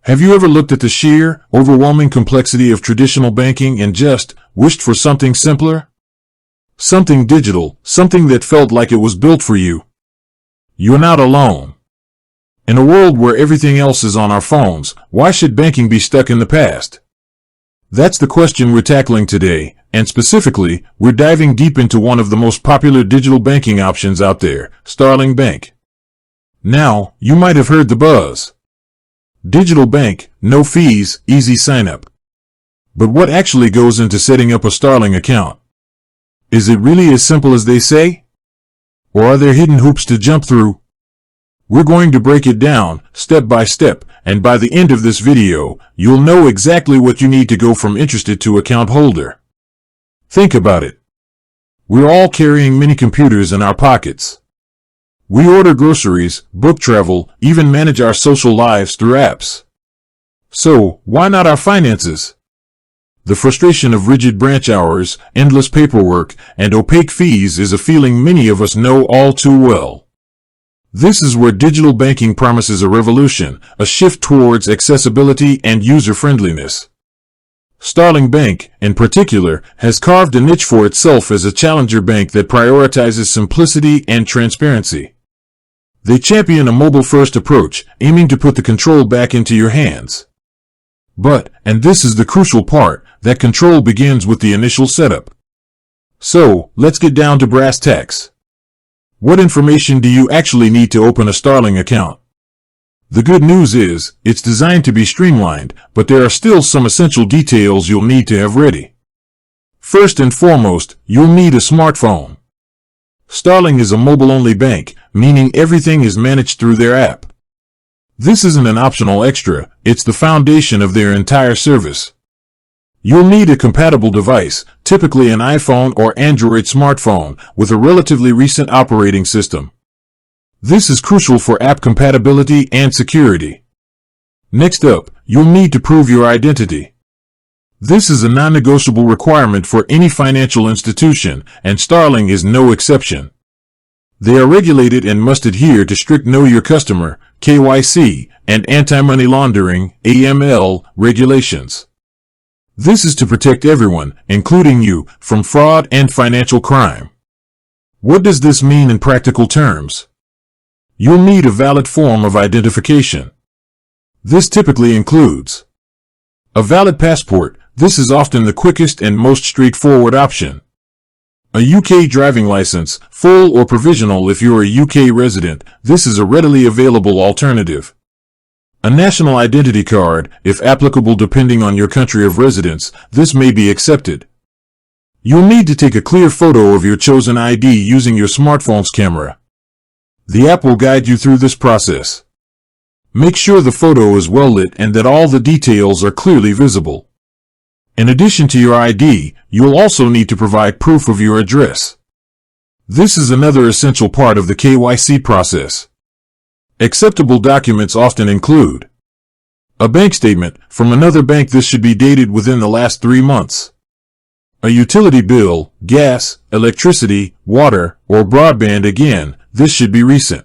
Have you ever looked at the sheer, overwhelming complexity of traditional banking and just wished for something simpler? Something digital, something that felt like it was built for you. You're not alone. In a world where everything else is on our phones, why should banking be stuck in the past? That's the question we're tackling today, and specifically, we're diving deep into one of the most popular digital banking options out there, Starling Bank. Now, you might have heard the buzz. Digital bank, no fees, easy sign-up. But what actually goes into setting up a Starling account? Is it really as simple as they say? Or are there hidden hoops to jump through? We're going to break it down, step by step, and by the end of this video, you'll know exactly what you need to go from interested to account holder. Think about it. We're all carrying mini computers in our pockets. We order groceries, book travel, even manage our social lives through apps. So, why not our finances? The frustration of rigid branch hours, endless paperwork, and opaque fees is a feeling many of us know all too well. This is where digital banking promises a revolution, a shift towards accessibility and user-friendliness. Starling Bank, in particular, has carved a niche for itself as a challenger bank that prioritizes simplicity and transparency. They champion a mobile-first approach, aiming to put the control back into your hands. But, and this is the crucial part, that control begins with the initial setup. So, let's get down to brass tacks. What information do you actually need to open a Starling account? The good news is, it's designed to be streamlined, but there are still some essential details you'll need to have ready. First and foremost, you'll need a smartphone. Starling is a mobile-only bank, meaning everything is managed through their app. This isn't an optional extra, it's the foundation of their entire service. You'll need a compatible device, typically an iPhone or Android smartphone, with a relatively recent operating system. This is crucial for app compatibility and security. Next up, you'll need to prove your identity. This is a non-negotiable requirement for any financial institution, and Starling is no exception. They are regulated and must adhere to strict Know Your Customer, KYC, and anti-money laundering, AML, regulations. This is to protect everyone, including you, from fraud and financial crime. What does this mean in practical terms? You'll need a valid form of identification. This typically includes a valid passport. This is often the quickest and most straightforward option. A UK driving license, full or provisional if you're a UK resident. This is a readily available alternative. A national identity card, if applicable depending on your country of residence, this may be accepted. You'll need to take a clear photo of your chosen ID using your smartphone's camera. The app will guide you through this process. Make sure the photo is well lit and that all the details are clearly visible. In addition to your ID, you'll also need to provide proof of your address. This is another essential part of the KYC process. Acceptable documents often include a bank statement from another bank. This should be dated within the last 3 months. A utility bill, gas, electricity, water, or broadband. Again, this should be recent.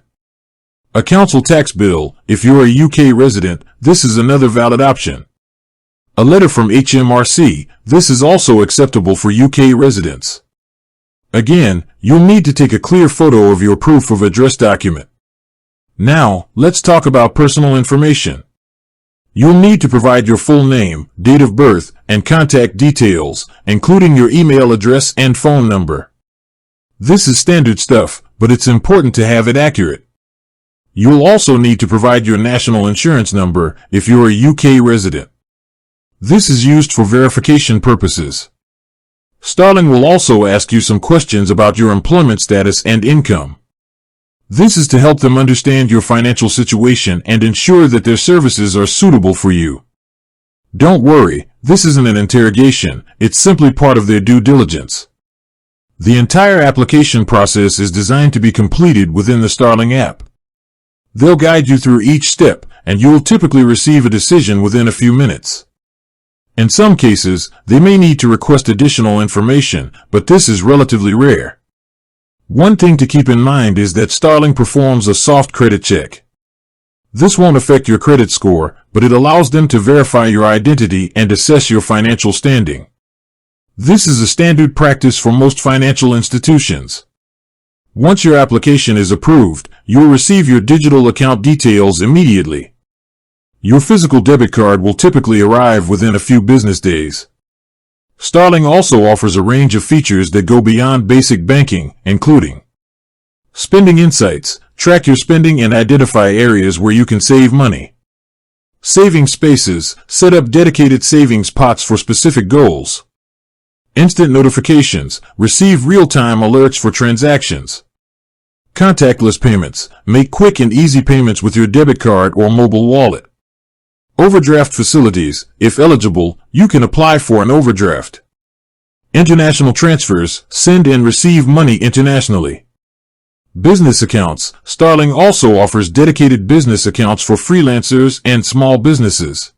A council tax bill, if you're a UK resident, this is another valid option. A letter from HMRC, this is also acceptable for UK residents. Again, you'll need to take a clear photo of your proof of address document. Now, let's talk about personal information. You'll need to provide your full name, date of birth, and contact details, including your email address and phone number. This is standard stuff, but it's important to have it accurate. You'll also need to provide your national insurance number if you're a UK resident. This is used for verification purposes. Starling will also ask you some questions about your employment status and income. This is to help them understand your financial situation and ensure that their services are suitable for you. Don't worry, this isn't an interrogation, it's simply part of their due diligence. The entire application process is designed to be completed within the Starling app. They'll guide you through each step, and you'll typically receive a decision within a few minutes. In some cases, they may need to request additional information, but this is relatively rare. One thing to keep in mind is that Starling performs a soft credit check. This won't affect your credit score, but it allows them to verify your identity and assess your financial standing. This is a standard practice for most financial institutions. Once your application is approved, you'll receive your digital account details immediately. Your physical debit card will typically arrive within a few business days. Starling also offers a range of features that go beyond basic banking, including spending insights, track your spending and identify areas where you can save money. Saving spaces, set up dedicated savings pots for specific goals. Instant notifications, receive real-time alerts for transactions. Contactless payments, make quick and easy payments with your debit card or mobile wallet. Overdraft facilities, if eligible, you can apply for an overdraft. International transfers, send and receive money internationally. Business accounts, Starling also offers dedicated business accounts for freelancers and small businesses.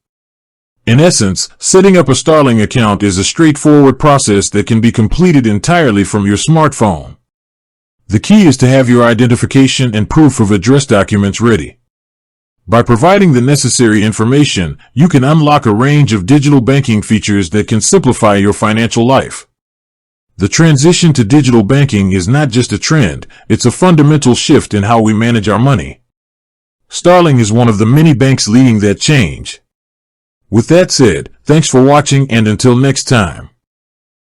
In essence, setting up a Starling account is a straightforward process that can be completed entirely from your smartphone. The key is to have your identification and proof of address documents ready. By providing the necessary information, you can unlock a range of digital banking features that can simplify your financial life. The transition to digital banking is not just a trend, it's a fundamental shift in how we manage our money. Starling is one of the many banks leading that change. With that said, thanks for watching and until next time.